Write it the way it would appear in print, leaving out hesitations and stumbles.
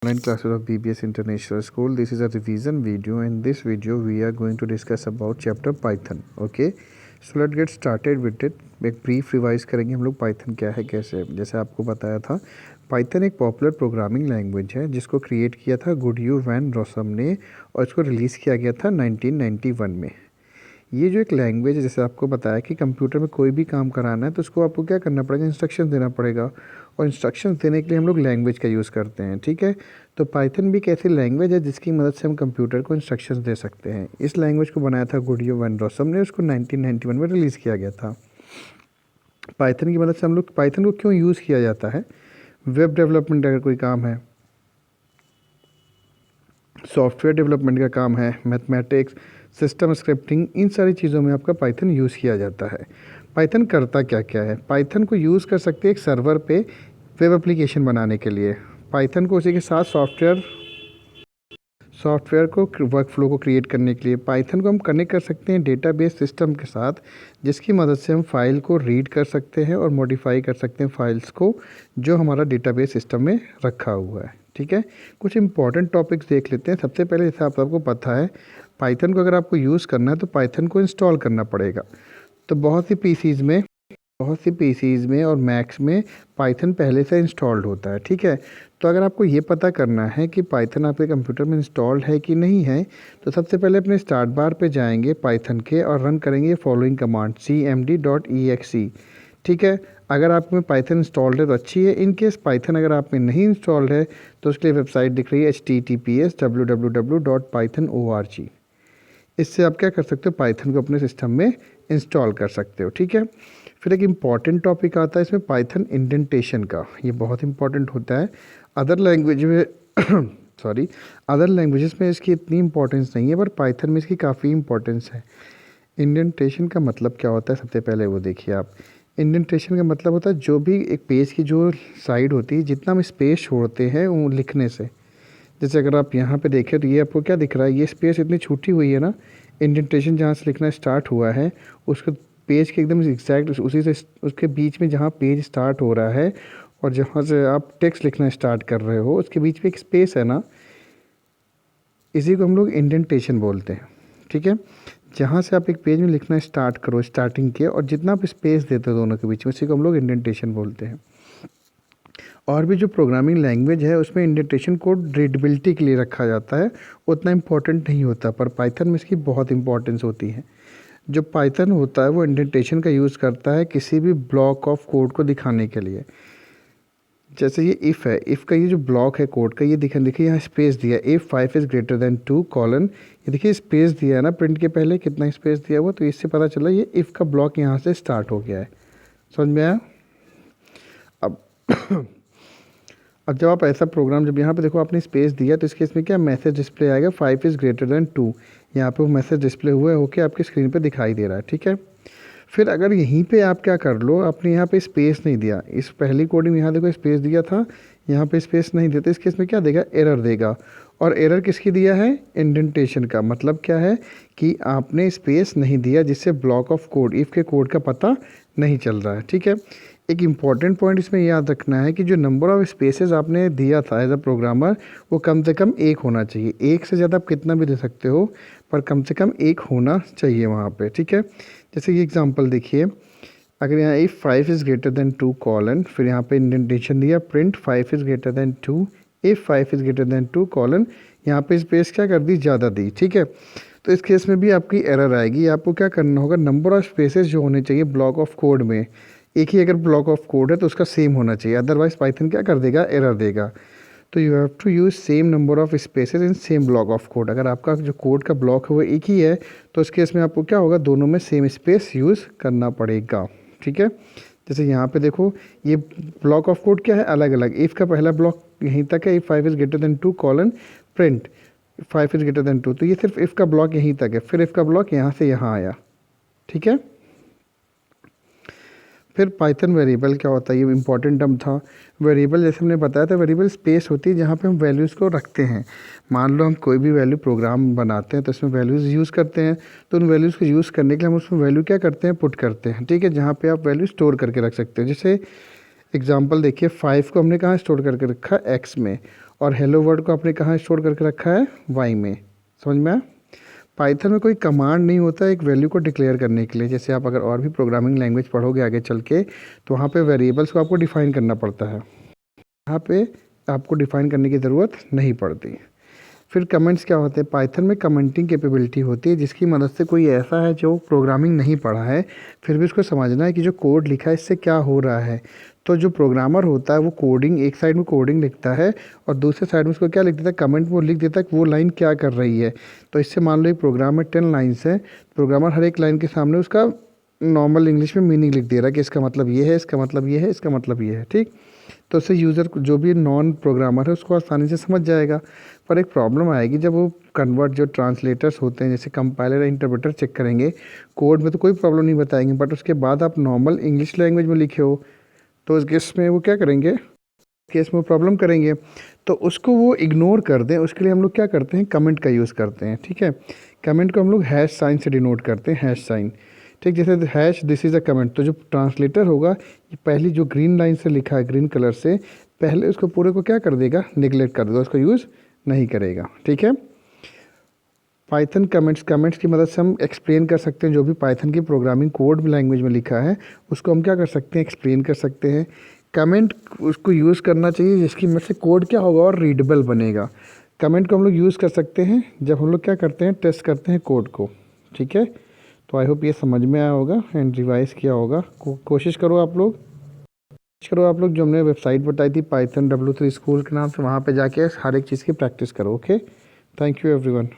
Online classes of BBS International School. This is a revision video. In this video we are going to discuss about chapter Python. Okay, so let's get started with it. एक brief revise करेंगे हम लोग Python क्या है कैसे है। जैसे आपको बताया था, पाइथन एक पॉपुलर प्रोग्रामिंग लैंग्वेज है जिसको क्रिएट किया था गुडयू वैन रॉसम ने और इसको रिलीज़ किया गया था 1991 में। ये जो एक लैंग्वेज है, जैसे आपको बताया कि कंप्यूटर में कोई भी काम कराना है तो उसको आपको क्या करना पड़ेगा, इंस्ट्रक्शन देना पड़ेगा, और इंस्ट्रक्शंस देने के लिए हम लोग लैंग्वेज का यूज़ करते हैं। ठीक है, तो पाइथन भी एक ऐसी लैंग्वेज है जिसकी मदद से हम कंप्यूटर को इंस्ट्रक्शंस दे सकते हैं। इस लैंग्वेज को बनाया था गुडयू वैन रॉसम ने, उसको 1991 में रिलीज़ किया गया था। पाइथन की मदद से हम लोग पाइथन को क्यों यूज़ किया जाता है, वेब डेवलपमेंट अगर कोई काम है, सॉफ्टवेयर डेवलपमेंट का काम है, मैथमेटिक्स, सिस्टम स्क्रिप्टिंग, इन सारी चीज़ों में आपका पाइथन यूज़ किया जाता है। पाइथन करता क्या क्या है, पाइथन को यूज़ कर सकते हैं एक सर्वर पे वेब एप्लीकेशन बनाने के लिए। पाइथन को उसी के साथ सॉफ्टवेयर को वर्क फ्लो को क्रिएट करने के लिए पाइथन को हम कनेक्ट कर सकते हैं डेटाबेस सिस्टम के साथ, जिसकी मदद से हम फाइल को रीड कर सकते हैं और मॉडिफाई कर सकते हैं फाइल्स को जो हमारा डेटाबेस सिस्टम में रखा हुआ है। ठीक है, कुछ इंपॉर्टेंट टॉपिक्स देख लेते हैं। सबसे पहले जैसे आप सबको पता है, पाइथन को अगर आपको यूज़ करना है तो पाइथन को इंस्टॉल करना पड़ेगा। तो बहुत सी पीसीज़ में और मैक्स में पाइथन पहले से इंस्टॉल्ड होता है। ठीक है, तो अगर आपको ये पता करना है कि पाइथन आपके कंप्यूटर में इंस्टॉल्ड है कि नहीं है, तो सबसे पहले अपने स्टार्ट बार पे जाएंगे पाइथन के और रन करेंगे फॉलोइंग कमांड cmd.exe। ठीक है, अगर आप में पाइथन इंस्टॉल्ड है तो अच्छी है। इन केस पाइथन अगर आप में नहीं इंस्टॉल्ड है तो उसके लिए वेबसाइट दिख रही है https://www.python.org। इससे आप क्या कर सकते हो, पाइथन को अपने सिस्टम में इंस्टॉल कर सकते हो। ठीक है, फिर एक इम्पॉर्टेंट टॉपिक आता है इसमें पाइथन इंडेंटेशन का। ये बहुत इंपॉर्टेंट होता है। अदर लैंग्वेज में अदर लैंग्वेजेस में इसकी इतनी इंपॉर्टेंस नहीं है, पर पाइथन में इसकी काफ़ी इंपॉर्टेंस है। इंडेंटेशन का मतलब क्या होता है, सबसे पहले वो देखिए आप। इंडेंटेशन का मतलब होता है जो भी एक पेज की जो साइड होती है, जितना हम स्पेस छोड़ते हैं वो लिखने से। जैसे अगर आप यहाँ पे देखें तो ये आपको क्या दिख रहा है, ये स्पेस इतनी छूटी हुई है ना, इंडेंटेशन जहाँ से लिखना स्टार्ट हुआ है उसको पेज के एकदम एग्जैक्ट उसी से उसके बीच में जहाँ पेज स्टार्ट हो रहा है और जहाँ से आप टेक्स्ट लिखना स्टार्ट कर रहे हो उसके बीच में एक स्पेस है ना, इसी को हम लोग इंडेंटेशन बोलते हैं। ठीक है, जहाँ से आप एक पेज में लिखना स्टार्ट करो स्टार्टिंग के, और जितना आप स्पेस देते हो दोनों के बीच में, उसी को हम लोग इंडेंटेशन बोलते हैं। और भी जो प्रोग्रामिंग लैंग्वेज है उसमें इंडेंटेशन को रीडेबिलिटी के लिए रखा जाता है, उतना इम्पोर्टेंट नहीं होता, पर पाइथन में इसकी बहुत इंपॉर्टेंस होती है। जो पाइथन होता है वो इंडेंटेशन का यूज़ करता है किसी भी ब्लॉक ऑफ कोड को दिखाने के लिए। जैसे ये इफ़ है, इफ़ का ये जो ब्लॉक है कोड का, ये देखिए यहाँ स्पेस दिया, if 5 is greater than 2 colon, ये देखिए स्पेस दिया है ना प्रिंट के पहले, कितना स्पेस दिया हुआ, तो इससे पता चला ये इफ़ का ब्लॉक यहाँ से स्टार्ट हो गया है। समझ में आया? अब अब जब आप ऐसा प्रोग्राम, जब यहाँ पे देखो आपने स्पेस दिया तो इस केस में क्या मैसेज डिस्प्ले आएगा 5 इज़ ग्रेटर देन 2, यहाँ पे वो मैसेज डिस्प्ले हुआ होके आपकी स्क्रीन पे दिखाई दे रहा है। ठीक है, फिर अगर यहीं पे आप क्या कर लो, आपने यहाँ पे स्पेस नहीं दिया, इस पहली कोडिंग में यहाँ देखो स्पेस दिया था, यहाँ पे स्पेस नहीं देते, इस केस में क्या देगा, एरर देगा। और एरर किसकी दिया है, इंडेंटेशन का। मतलब क्या है कि आपने स्पेस नहीं दिया, जिससे ब्लॉक ऑफ कोड इफ़ के कोड का पता नहीं चल रहा है। ठीक है, एक इम्पॉर्टेंट पॉइंट इसमें याद रखना है कि जो नंबर ऑफ़ स्पेसेस आपने दिया था एज अ प्रोग्रामर, वो कम से कम एक होना चाहिए। एक से ज़्यादा आप कितना भी दे सकते हो, पर कम से कम एक होना चाहिए वहाँ पे। ठीक है, जैसे ये एग्जांपल देखिए, अगर यहाँ if 5 is greater than 2 colon, फिर यहाँ पे इंडेंटेशन दिया print 5 is greater than 2, if 5 is greater than 2 colon, यहाँ पे स्पेस क्या कर दी, ज़्यादा दी। ठीक है, तो इस केस में भी आपकी एरर आएगी। आपको क्या करना होगा, नंबर ऑफ़ स्पेसेस जो होने चाहिए ब्लॉक ऑफ कोड में, एक ही अगर ब्लॉक ऑफ कोड है तो उसका सेम होना चाहिए, अदरवाइज पाइथन क्या कर देगा, एरर देगा। तो you have to use same number of spaces in same block of code. अगर आपका जो कोड का ब्लॉक है वो एक ही है तो इस केस में आपको क्या होगा, दोनों में सेम स्पेस यूज़ करना पड़ेगा। ठीक है, जैसे यहाँ पे देखो ये ब्लॉक ऑफ कोड क्या है, अलग अलग। इफ़ का पहला ब्लॉक यहीं तक है, if 5 is greater than 2 colon print 5 is greater than 2, तो ये सिर्फ इफ़ का ब्लॉक यहीं तक है, फिर इफ़ का ब्लॉक यहाँ से यहाँ आया। ठीक है, फिर पाइथन वेरिएबल क्या होता है, ये इंपॉर्टेंट टर्म था। वेरिएबल जैसे हमने बताया था, वेरिएबल स्पेस होती है जहाँ पे हम वैल्यूज़ को रखते हैं। मान लो हम कोई भी वैल्यू प्रोग्राम बनाते हैं तो इसमें वैल्यूज़ यूज़ करते हैं, तो उन वैल्यूज़ को यूज़ करने के लिए हम उसमें वैल्यू क्या करते हैं, पुट करते हैं। ठीक है, जहाँ पे आप वैल्यू स्टोर करके रख सकते हो। जैसे एग्जाम्पल देखिए, 5 को हमने कहाँ स्टोर करके रखा, एक्स में, और हेलो वर्ड को आपने कहाँ स्टोर करके रखा है, वाई में। समझ में आया? पाइथन में कोई कमांड नहीं होता एक वैल्यू को डिक्लेयर करने के लिए। जैसे आप अगर और भी प्रोग्रामिंग लैंग्वेज पढ़ोगे आगे चल के, तो वहाँ पे वेरिएबल्स को आपको डिफ़ाइन करना पड़ता है, यहाँ पे आपको डिफ़ाइन करने की ज़रूरत नहीं पड़ती। फिर कमेंट्स क्या होते हैं, पाइथन में कमेंटिंग कैपेबिलिटी होती है, जिसकी मदद से कोई ऐसा है जो प्रोग्रामिंग नहीं पढ़ा है, फिर भी उसको समझना है कि जो कोड लिखा है इससे क्या हो रहा है। तो जो प्रोग्रामर होता है वो कोडिंग, एक साइड में कोडिंग लिखता है और दूसरे साइड में उसको क्या लिख देता है, कमेंट वो लिख देता है कि वो लाइन क्या कर रही है। तो इससे मान लो एक प्रोग्राम में 10 लाइन्स है, प्रोग्रामर हर एक लाइन के सामने उसका नॉर्मल इंग्लिश में मीनिंग लिख दे रहा है कि इसका मतलब ये है, इसका मतलब ये है, इसका मतलब ये है, ठीक। तो उससे यूज़र जो भी नॉन प्रोग्रामर है उसको आसानी से समझ जाएगा। पर एक प्रॉब्लम आएगी जब वो कन्वर्ट, जो ट्रांसलेटर्स होते हैं जैसे कंपाइलर या इंटरप्रेटर चेक करेंगे, कोड में तो कोई प्रॉब्लम नहीं बताएंगे, बट उसके बाद आप नॉर्मल इंग्लिश लैंग्वेज में लिखे हो तो उस केस में वो क्या करेंगे, केस में वो प्रॉब्लम करेंगे, तो उसको वो इग्नोर कर दें। उसके लिए हम लोग क्या करते हैं, कमेंट का यूज़ करते हैं, ठीक है। कमेंट को हम लोग हैश साइन से डिनोट करते हैं, हैश साइन, ठीक। जैसे hash this is a comment, तो जो ट्रांसलेटर होगा ये पहली जो ग्रीन लाइन से लिखा है, ग्रीन कलर से, पहले उसको पूरे को क्या कर देगा, निगलेक्ट कर देगा, उसको यूज़ नहीं करेगा, ठीक है। पाइथन कमेंट्स की मदद से हम एक्सप्लेन कर सकते हैं जो भी पाइथन की प्रोग्रामिंग कोड लैंग्वेज में लिखा है उसको हम क्या कर सकते हैं, एक्सप्लेन कर सकते हैं। कमेंट उसको यूज़ करना चाहिए जिसकी मदद से कोड क्या होगा और रीडेबल बनेगा। कमेंट को हम लोग यूज़ कर सकते हैं जब हम लोग क्या करते हैं, टेस्ट करते हैं कोड को, ठीक है। तो आई होप ये समझ में आया होगा एंड रिवाइज़ किया होगा। कोशिश करो आप लोग जो हमने वेबसाइट बताई थी पाइथन W3 स्कूल के नाम से, वहाँ पे जाके हर एक चीज़ की प्रैक्टिस करो। Okay, thank you everyone.